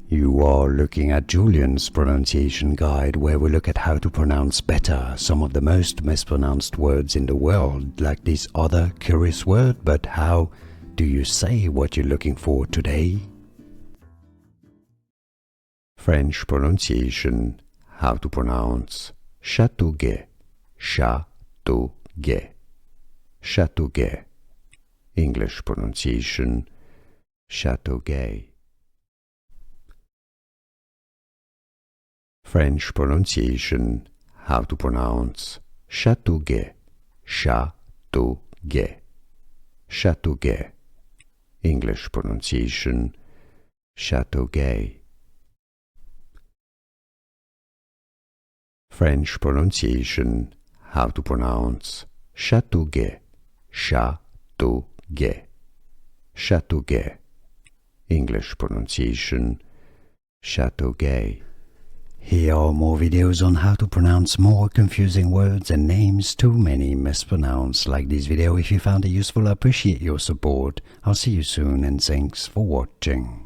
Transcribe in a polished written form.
You are looking at Julian's pronunciation guide, where we look at how to pronounce better some of the most mispronounced words in the world, like this other curious word. But how do you say what you're looking for today? French pronunciation, how to pronounce Chateaugay, Chateaugay, Chateaugay. English pronunciation, Chateaugay. French pronunciation, how to pronounce Chateaugay, Chateaugay, Chateaugay. English pronunciation, Chateaugay. French pronunciation, how to pronounce Chateaugay, Chateaugay, Chateaugay. English pronunciation, Chateaugay. Here are more videos on how to pronounce more confusing words and names too many mispronounced. Like this video if you found it useful. I appreciate your support. I'll see you soon and thanks for watching.